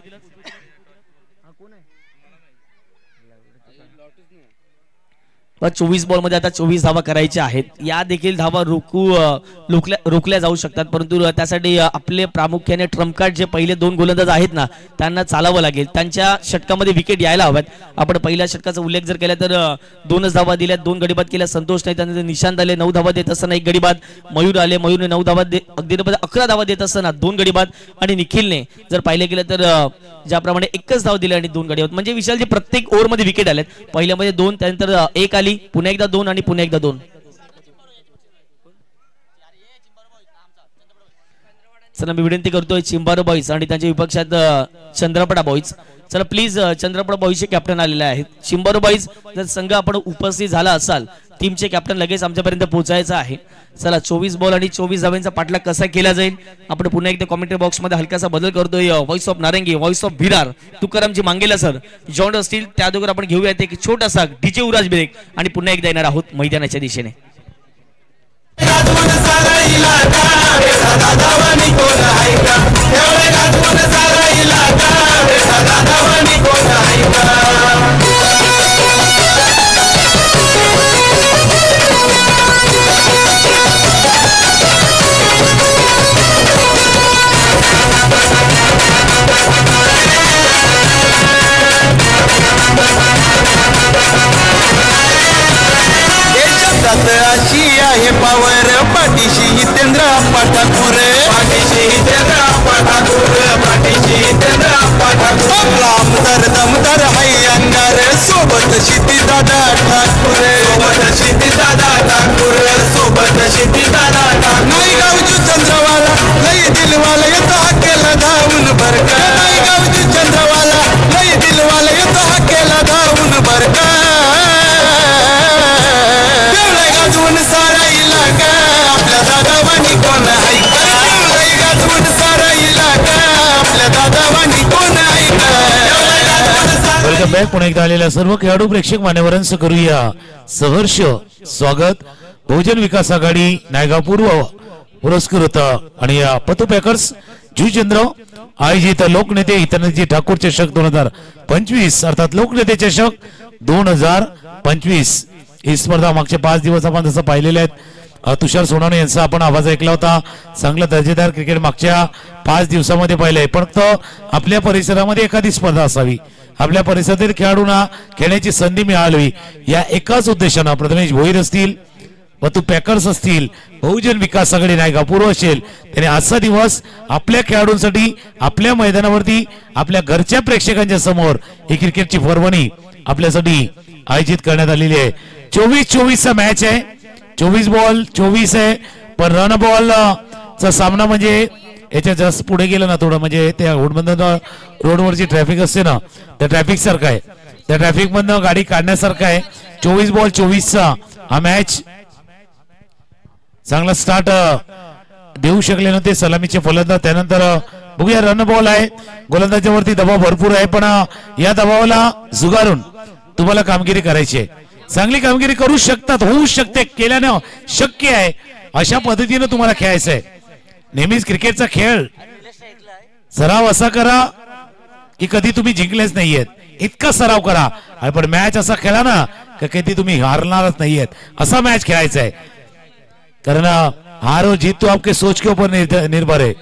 24 बॉल मध्ये आता 24 धावा करायच्या आहेत. या देखील धावा रोखल्या जाऊ शकतात परंतु त्यासाठी आपले प्रामुख्याने ट्रम्प कार्ड जे पहिले 2 गोलंदाज आहेत ना त्यांना चालावं लागेल त्यांच्या षटकामध्ये विकेट यायला हव्यात. आपण पहिल्या षटकाचा उल्लेख जर केला तर 2च धावा दिल्या 2 गडीबाद केल्या संतोष नाही त्यानंतर निशांत आले 9 धावा देत असताना 1 गडीबाद मयूर आले मयूरने 9 धावा अगदी 11 धावा देत असताना 2 गडीबाद आणि निखिलने जर पाहिले गेलं तर ज्याप्रमाणे 1च धाव दिली आणि 2 गडीबाद म्हणजे विशालजी प्रत्येक ओव्हर मध्ये विकेट आलेत. पहिल्यामध्ये 2 त्यानंतर 1 आली पुन्हा एकदा 2 आणि पुन्हा एकदा 2. चला मी विनंती करतोय चिंबारो बॉईज आणि त्यांच्या विपक्षात चंद्रपडा बॉईज. चला प्लीज चंद्रपडा बॉईजचे कॅप्टन आलेले आहेत. चिंबारो बॉईज जर संघ आपण उपस्थित झाला असाल टीमचे कॅप्टन लगेच आमच्यापर्यंत पोहोचायचं आहे. चला 24 बॉल आणि 24 धावांचा पाठलाग कसा केला जाईल आपण पुन्हा एकदा कॉमेंट्री बॉक्स मध्ये हलकासा बदल करतोय. व्हॉइस ऑफ नारंगी, व्हॉइस ऑफ भिरार, तुकारामजी मांगेला सर जॉईन असतील. त्या दोघर आपण घेऊयात एक छोटासा डीजे उराज ब्रेक आणि पुन्हा एकदा येणार आहोत मैदानाच्या दिशेने. अशी आहे पावर पाठीशी हितेंद्र पाठापूर, पाठीशी हितेंद्र पाठापूर, पाठीशी हितेंद्र पाठापूर. आमदार दमदार हाय अंगार सोबत शिती दादा ठाकूर, सोबत शिती दादा ठाकूर, सोबत शिती दादा ठाकूर. नाही गावची चंद्रवाला लई दिलवाला येतो हाकेला धावून बरका, नाही गावची चंद्रवाला लई दिलवाला येतो हाकेला धावून बरका. गाजवून सारा इलाका आपल्या दादावानी कोण ऐका, गाजवून सारा इलाका आपल्या दादावानी कोण ऐका. Welcome back. पुन्हा एकदा आलेल्या सर्व खेळाडू प्रेक्षक मान्यवरांचं करूया सहर्ष स्वागत. बहुजन विकास आघाडी नायगाव पूर्व पुरस्कृत आणि पतू पॅकर्स जुचंद्र आयोजित लोकनेते हितनजी ठाकूर चषक 2025 अर्थात लोकनेते चषक 2025 ही स्पर्धा मागचे 5 दिवस आपण जसं पाहिलेले आहेत. तुषार सोनवणे यांचा आपण आवाज ऐकला होता. चांगलं दर्जेदार क्रिकेट मागच्या 5 दिवसामध्ये पाहिलंय. फक्त आपल्या परिसरामध्ये एखादी स्पर्धा असावी, आपल्या परिसरातील खेळाडूंना खेळण्याची संधी मिळावी या एकाच उद्देशानं प्रथमेश भोईर असतील, पतू पॅकर्स असतील, बहुजन विकास आघाडी नायगाव पूर्व असेल, त्याने आजचा दिवस आपल्या खेळाडूंसाठी आपल्या मैदानावरती आपल्या घरच्या प्रेक्षकांच्या समोर ही क्रिकेटची पर्वणी आपल्यासाठी आयोजित करण्यात आलेली आहे. 24-24 मॅच आहे. 24 बॉल 24 आहे. पण रन बॉल चा सामना म्हणजे याच्या जास्त पुढे गेलं ना थोडं म्हणजे त्या हुडबंद रोडवरची ट्रॅफिक असते ना त्या ट्रॅफिक सारखं आहे. त्या ट्रॅफिक मधनं गाडी काढण्यासारखं आहे. 24 बॉल 24 हा मॅच चांगला स्टार्ट देऊ शकले नव्हते सलामीचे फलंदाज. त्यानंतर बघूया रन बॉल आहे. गोलंदाजावरती दबाव भरपूर आहे पण या दबावाला झुगारून तुम्हाला कामगिरी करायची आहे. चांगली कामगिरी करू शकतात, होऊ शकते, केल्यानं शक्य आहे. अशा पद्धतीने तुम्हाला खेळायचं आहे. नेहमीच क्रिकेटचा खेळ सराव असा करा की कधी तुम्ही जिंकलेच नाहीयेत, इतका सराव करा. पण मॅच असा खेळा ना की कधी तुम्ही हारणारच नाहीयेत, असा मॅच खेळायचा आहे. कारण हार और जीत तो आपके सोच के ऊपर निर्भर है.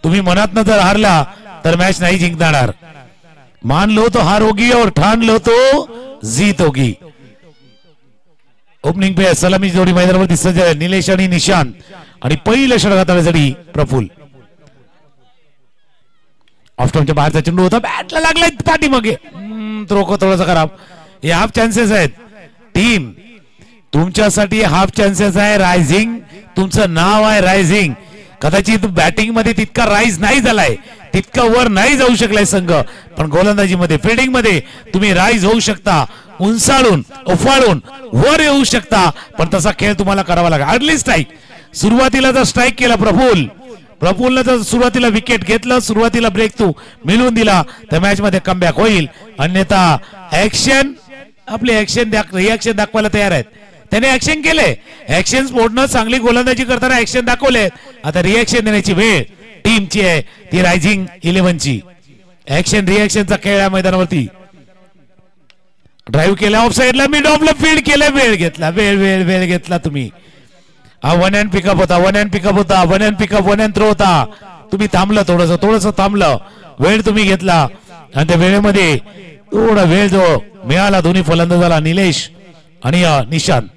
तुम्ही मनात जर हारला तर मॅच नाही जिंकणार. मान लो तो हार होगी और ठान लो तो जीत होगी. ओपनिंग पे सलामी जोडी मैदानावरती सज्ज आहे निलेश आणि निशांत आणि पहिल्या षटकासाठी प्रफुल्ल. ऑफस्टॉपच्या बाहेरचा चेंडू होता, बॅटला लागलाय पाठीमागे, थोडासा खराब. हे हाफ चान्सेस आहेत. टीम तुमच्यासाठी हाफ चान्सेस आहे. रायझिंग तुमचं नाव आहे रायझिंग. कदाचित बॅटिंग मध्ये तितका राईज नाही झालाय, तितका वर नाही जाऊ शकलाय संघ, पण गोलंदाजी मध्ये फिल्डिंग मध्ये तुम्ही राईज होऊ शकता, उंचाळून उफाळून वर येऊ शकता. पण तसा खेळ तुम्हाला करावा लागेल. अर्ली स्ट्राईक सुरुवातीला जर स्ट्राईक केला प्रफुल्लनं जर सुरुवातीला विकेट घेतलं, सुरुवातीला ब्रेक थ्रू मिळवून दिला तर मॅच मध्ये कमबॅक होईल. अन्यथा ऍक्शन आपले रिॲक्शन दाखवायला तयार आहेत. त्याने ऍक्शन केले, ऍक्शन स्पोर्टनं चांगली गोलंदाजी करताना ऍक्शन दाखवले. आता रिॲक्शन देण्याची वेळ टीमची आहे, ती रायझिंग 11ची. ऍक्शन रिॲक्शनचा खेळ या मैदानावरती. ड्राईव्ह केला ऑफ साईडला, मिड ऑफला फील्ड केलं, वेळ घेतला तुम्ही. हा वन अँड पिकअप होता, one hand pickup one hand throw होता. तुम्ही थांबलं, थोडस थांबलं, वेळ तुम्ही घेतला आणि त्या वेळेमध्ये थोडा वेळ जो मिळाला दोन्ही फलंदाजाला निलेश आणि निशांत.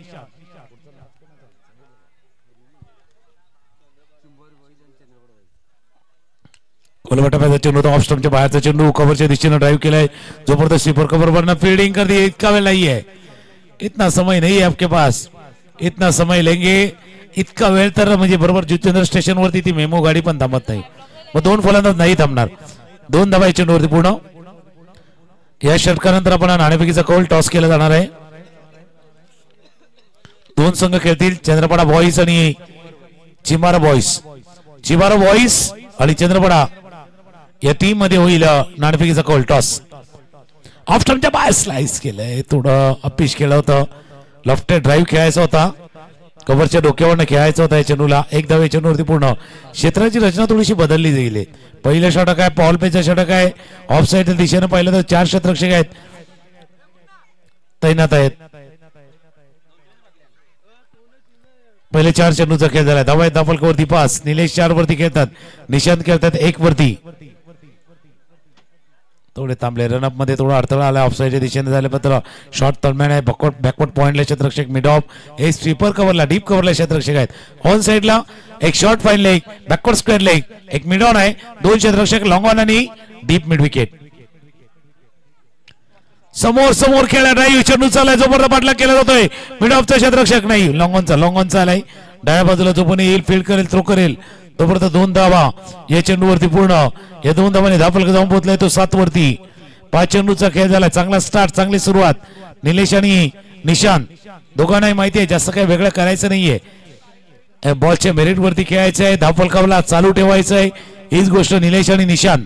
कोलवटाचा चेंडू ऑफ स्टंपच्या बाहेरचा चेंडू कव्हरच्या दिशेने ड्राईव्ह केलाय. जबरदस्त स्वीपर कव्हर वरना फील्डिंग कर दी. इतका वेळ नाहीये, इतना समय नहीं है आपके पास, इतना समय लेंगे. इतका वेळ तर म्हणजे बरोबर जुचंद्र स्टेशन वरती ती मेमो गाडी पण थांबत नाही. मग 2 फलंदाज नाही थांबणार. 2 धावा चेंडूवरती पूर्ण. या षटकानंतर आपण नाणेफेकीचा कौल टॉस केला जाणार आहे. 2 संघ खेळतील, चंद्रपडा बॉईज आणि चिमारा बॉईज. चिमारा बॉईज आणि चंद्रपडा या टीम मध्ये होईल नाणेफेकीचा कौल टॉस. ऑफ स्टंपच्या बाहेर स्लाइस केलंय, थोडं अपिश केलं होतं. लेफ्ट ड्राईव्ह खेळायचा होता, कव्हरच्या डोक्यावरनं खेळायचा होता. या चेंडूला 1 धाव चेंडूवरती पूर्ण. क्षेत्राची रचना थोडीशी बदलली गेली. पहिलं षटक आहे, पॉल पेचा षटक आहे. ऑफ साईडच्या दिशेनं पाहिलं तर 4 क्षेत्ररक्षक आहेत, तैनात आहेत. पहिले 4 चेंडूचा खेळ झाला. धावा आहेत धावफलकावरती 5. निलेश 4 वरती खेळतात, निशांत खेळतात 1 वरती. थोडे थांबले, रनअप मध्ये थोडा अडथळा आला. ऑफसाईडच्या दिशेने झाले पत्र. शॉर्ट तळमॅन आहे, बॅकवर्ड पॉइंटला क्षेत्ररक्षक मिड ऑफ. एक स्वीपर कव्हरला, डीप कव्हरला क्षेत्ररक्षक आहेत. ऑन साईडला एक short fine leg, backward square leg, एक मिड ऑन आहे. 2 क्षेत्ररक्षक लॉंग ऑन आणि डीप मिड विकेट. समोर समोर खेळा, ड्राईव्ह चेंडू चालाय, जबरदस्त पाठलाग केला जातोय. मिड ऑफचा क्षेत्ररक्षक नाही, लॉंग ऑनचा आलाय. डाव्या बाजूला जो पण येईल, फील्ड करेल, थ्रो करेल. तोपर्यंत 2 धावा या चेंडूवरती पूर्ण. या 2 धावांनी धावफलक जाऊन पोहोचलाय तो 7 वरती. 5 चेंडूचा खेळ झाला. चांगला स्टार्ट, चांगली सुरुवात. निलेश आणि निशांत दोघांनाही माहिती आहे जास्त काही वेगळं करायचं नाहीये. बॉलच्या मेरिट वरती खेळायचं आहे, धावफलकाला चालू ठेवायचं आहे. हीच गोष्ट निलेश आणि निशांत.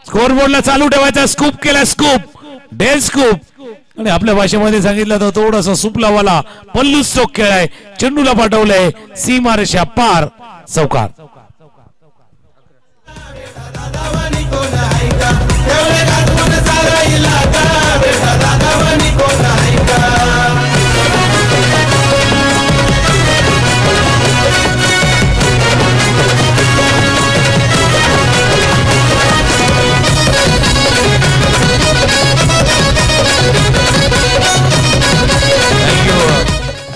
स्कोरबोर्डला चालू ठेवायचा. स्कूप केला, स्कूप, डेल स्कूप. आणि आपल्या भाषेमध्ये सांगितलं तर थोडासा सुपलावाला पल्लू स्ट्रोक खेळाय. चेंडूला पाठवलंय सीमारेषा पार, चौकार.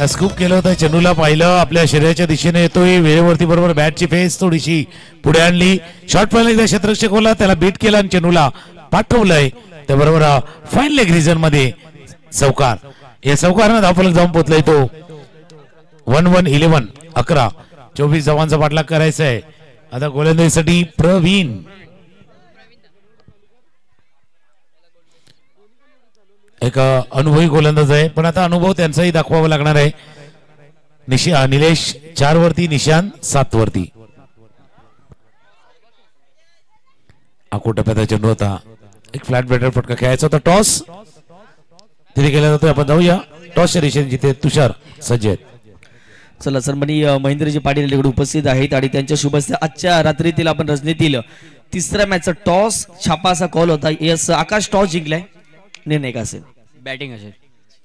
स्कूप केलं होतं, चेंडूला पाहिलं, आपल्या शरीराच्या दिशेने येतोय, वेळेवरती बरोबर बॅटची फेस थोडीशी पुढे आणली. शॉर्ट फाईन एकदा क्षेत्ररक्षक होला, त्याला बीट केला आणि चेंडूला पाठवलंय. त्याबरोबर फाईन लेग रिजन मध्ये चौकार. या चौकारानं धावफलक जाऊन पोहोचलाय तो 1-1-11 11. 24 धावांचा पाठलाग करायचा आहे. आता गोलंदाजीसाठी प्रवीण. एक अनुभवी गोलंदाज आहे, पण आता अनुभव त्यांचाही दाखवावा लागणार आहे. निलेश 4 वरती, निशांत 7 वरती. आखो टप्प्याचा चेंडू होता, एक फ्लॅट बॅटर फटका खेळायचा होता. टॉस तिथे केला जातोय. आपण जाऊया टॉसच्या दिशेने, जिथे तुषार सज्ज आहेत. चला सन्मानी महेंद्रजी पाटील तिकडे उपस्थित आहेत आणि त्यांच्या शुभ हस्ते आजच्या रात्रीतील आपण रजनीतील 3ऱ्या मॅचचा टॉस छापाचा कॉल होता. यस, आकाश टॉस जिंकलाय. निर्णय का असेल? बॅटिंग असेल.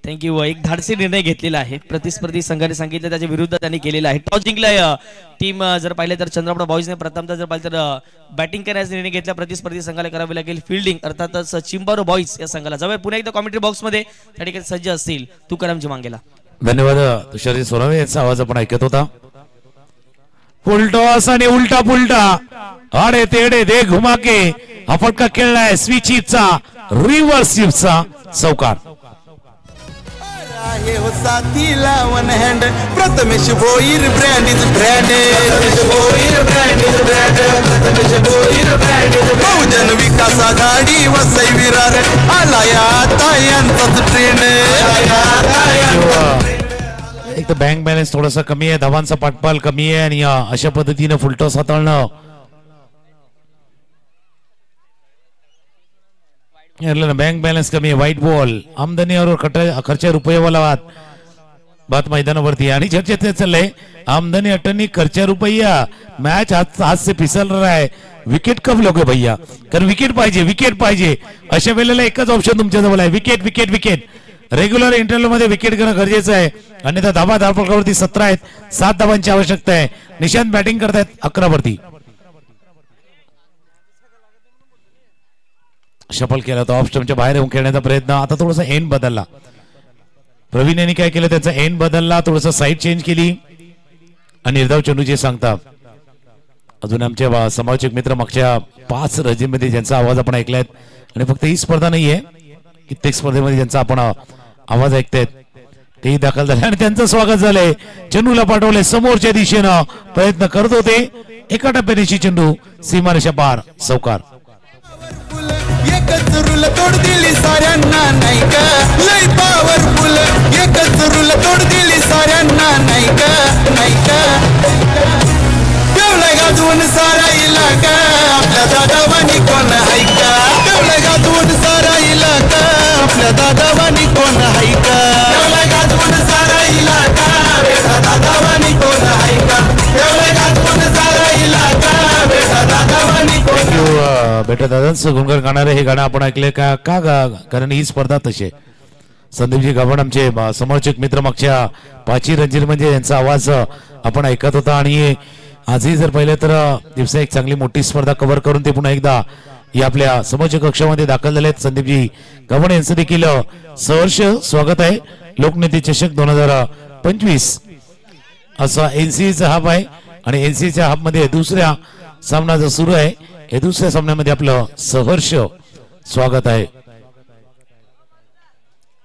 थँक्यू. एक धाडसी निर्णय घेतलेला आहे. प्रतिस्पर्धी संघाने सांगितलं त्याच्या विरुद्ध त्यांनी केलेला आहे. टॉस जिंकलाय टीम. जर पाहिलं तर चंद्रपडा बॉईजने प्रथमतः जर पाहिलं तर बॅटिंग करण्याचा निर्णय घेतला. प्रतिस्पर्धी संघाला करावी लागेल फिल्डिंग, अर्थातच चिंबारो बॉईज या संघाला. जाऊया पुन्हा एकदा कॉमेंट्री बॉक्स मध्ये त्या ठिकाणी सज्ज असतील तुकारामजी मांगेला. धन्यवाद. तुषारजी सोनवणे यांचा आवाज आपण ऐकत होता. फुल टॉस आणि उलटा पुलटा, आडे तेडे दे घुमा के हा फटका खेळलाय स्विचिचा, रिव्हर्स स्वीपचा चौकार. आहे हो साथीला one hand, Prathamesh Bhoir brand is branded. Bahujan Vikas Aghadi Vasai Virar आला या आता यांचाच ट्रेंड. एक तर बँक बॅलन्स थोडासा कमी आहे, धावांचा पाठपाल कमी आहे आणि अशा पद्धतीने फुलटॉस हाताळणं बँक बॅलन्स कमी आहे. व्हाईट बॉल, आमदनी और खर्च रुपये वाला बात मैदानावरती आणि चर्चेत चाललंय. आमदनी अटनी खर्चा रुपया. मैच आज से फिसल रहा है. विकेट कब लोगे भैया? कारण विकेट पाहिजे. अशा वेळेला एकच ऑप्शन तुमच्या जवळ आहे, wicket wicket wicket. Regular interview मध्ये विकेट घेणं गरजेचं आहे. अन्यथा धावफलकावरती 17 आहेत, 7 धावांची आवश्यकता आहे. निशांत बॅटिंग करतायत 11 वरती. शफल केला होता, ऑफ स्टंपच्या बाहेर येऊन खेळण्याचा प्रयत्न. आता थोडासा एंड बदलला. प्रवीण यांनी काय केलं, त्याचा एंड बदलला, थोडासा साईड चेंज केली आणि निर्धाव चेंडू जे सांगता. अजून आमच्या समालोचक मित्र मागच्या 5 रजेमध्ये ज्यांचा आवाज आपण ऐकलाय आणि फक्त ही स्पर्धा नाहीये, कित्येक स्पर्धेमध्ये ज्यांचा आपण आवाज ऐकतायत तेही दाखल झाले आणि त्यांचं स्वागत झालंय. चेंडूला पाठवलंय समोरच्या दिशेनं, प्रयत्न करत होते एका टप्प्याची चेंडू सीमारेषा पार चौकार. एकच रूल तोड दिली साऱ्यांना नाही का लय पॉवरफुल एकच रूल तोड दिली साऱ्यांना नाही का तेवढं गाजवून सारा इलाका आपल्या दादावानी कोण आहे का तेवढं गाजवून सारा इलाका आपल्या दादावानी कोण आहे का तेवढं गाजवून सारा इलाका बेटा दादावानी कोण आहे का तेवढं गाजवून सारा इलाका बेटा दादावानी कोण. बेटा दादांचं गुणगान गाणारे हे गाणं आपण ऐकले का कारण ही स्पर्धा तशी आहे. संदीपजी गावण आमचे समर्चक मित्र मागच्या पाची रणजीर म्हणजे यांचा आवाज आपण ऐकत होता आणि आजही जर पाहिलं तर दिवसा एक चांगली मोठी स्पर्धा कव्हर करून ते पुन्हा एकदा या आपल्या समोरच्या कक्षामध्ये दाखल झाले आहेत. संदीपजी गावण यांचं देखील सहर्ष स्वागत आहे. लोकनेते चषक 2025 असा एनसीचा हाफ आहे आणि एनसीच्या हाफ मध्ये दुसऱ्या सामना जो सुरू आहे या दुसऱ्या सामन्यामध्ये आपलं सहर्ष स्वागत आहे.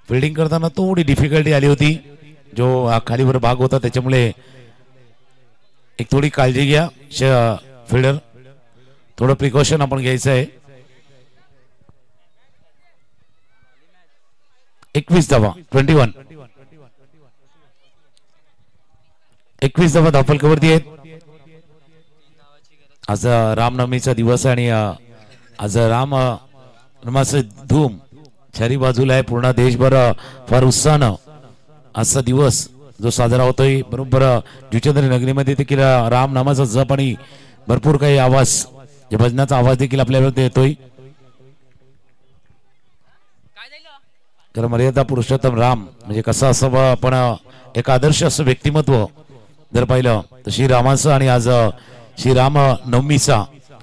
फिल्डिंग करताना थोडी डिफिकल्टी आली होती. जो खालीवर भाग होता त्याच्यामुळे एक थोडी काळजी घ्या फिल्डर थोडं प्रिकॉशन आपण घ्यायचं आहे. 21 धावा 21 धावा धावफलकावरती आहेत. आज रामनवमीचा दिवस आहे आणि आज रामाचं धूम चारी बाजूला आहे. पूर्ण देशभर फार उत्साहानं आजचा दिवस जो साजरा होतोय. बरोबर जुचंद्र नगरीमध्ये देखील राम नामाचा जप आणि भरपूर काही आवाज भजनाचा आवाज देखील आपल्याला येतोय. कारण मर्यादा पुरुषोत्तम राम म्हणजे कसं असं आपण एक आदर्श असं व्यक्तिमत्व जर पाहिलं तर श्रीरामाचं आणि आज श्रीराम नवमीचा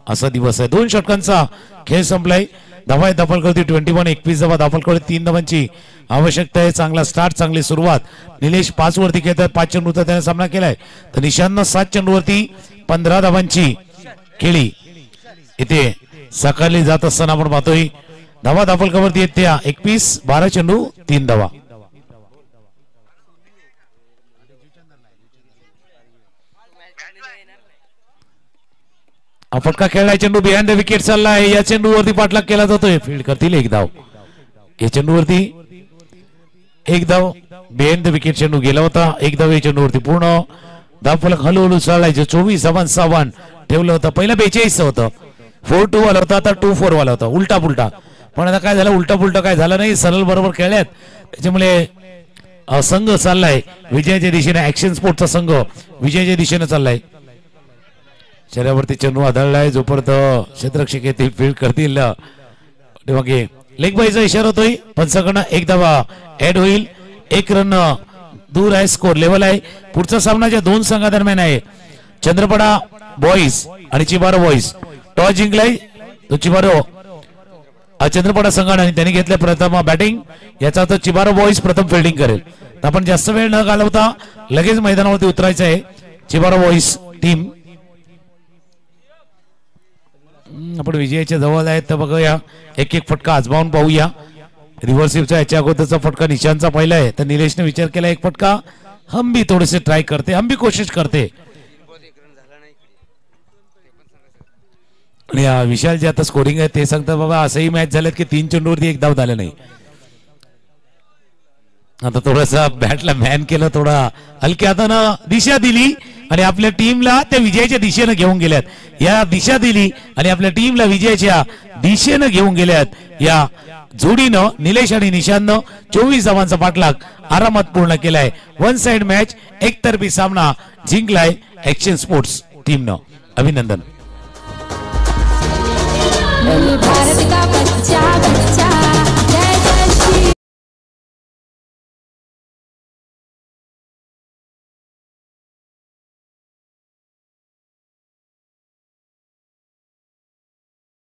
असा दिवस आहे. 2 षटकांचा खेळ संपलाय. धावा दाखल करते 21 21 धावा दाखल करते 3 धावांची आवश्यकता आहे. चांगला स्टार्ट चांगली सुरुवात. निलेश 5 वरती खेळतात 5 चेंडूचा त्याने सामना केलाय तर निशांतनं 7 चेंडूवरती 15 धावांची खेळी इथे साकारली जात असताना आपण पाहतोय. धावा दाखलकावरती येत त्या 21 12 चेंडू 3 धावा. फटका खेळलाय चेंडू बिहाइंड द विकेट चाललाय. या चेंडूवरती पाठलाग केला जातोय. फील्ड करतील 1 धाव. या चेंडूवरती 1 धाव. बिहाइंड द विकेट चेंडू गेला होता. 1 धाव या चेंडूवरती. पूर्ण धावफलक हळूहळू चाललाय. 24-7 ठेवलं होतं. पहिला 42 होतं. 4-2 वाला होता. आता 2-4 वाला होता. उलटा पुलटा. पण आता काय झालं उलटा पुलटा काय झालं नाही. सरळ बरोबर खेळल्यात त्याच्यामुळे संघ चाललाय विजयाच्या दिशेने. ऍक्शन स्पोर्टचा संघ विजयाच्या दिशेने चाललाय. चेहऱ्यावरती चेंडू आदळलाय. जोपर्यंत क्षेत्ररक्षक येतील फील्ड करतील तेव्हा लेग बायचा इशारा होतोय. पंचाकडनं 1 धावा ऍड होईल. 1 रन दूर आहे. स्कोर लेवल आहे. पुढचा सामना ज्या 2 संघादरम्यान आहे चंद्रपडा बॉईज आणि चिबारो बॉईज. टॉस जिंकलाय तो चिबारो चंद्रपडा संघाने आणि त्यांनी घेतलं प्रथम बॅटिंग. याचा अर्थ चिबारो बॉईज प्रथम फिल्डिंग करेल. आपण जास्त वेळ न घालवता लगेच मैदानावरती उतरायचं आहे. चिबारो बॉईज टीम आपण विजयाच्या जवळ आहेत तर बघूया. एक फटका आजमावून पाहूया. रिव्हर्सिव्हचा याच्या अगोदरचा फटका निशांतचा पहिला आहे तर निलेशने विचार केला 1 फटका हम भी थोडेसे ट्राय करते हम भी कोशिश करते. आणि विशाल जे आता स्कोरिंग आहे ते सांगतात बाबा असंही मॅच झाल्यात की 3 चेंडूवरती 1 धाव झालं नाही. आता थोडासा बॅटला मॅन केलं. थोडा हलक्या हातानं दिशा दिली आणि आपल्या टीमला त्या विजयाच्या दिशेनं घेऊन गेल्यात. या दिशा दिली आणि आपल्या टीमला विजयाच्या दिशेनं घेऊन गेल्यात. या जोडीनं निलेश आणि निशांतनं 24 धावांचा पाठलाग आरामात पूर्ण केलाय. 1 साइड मॅच एकतर्फी सामना जिंकलाय ऍक्शन स्पोर्ट्स टीमनं. अभिनंदन.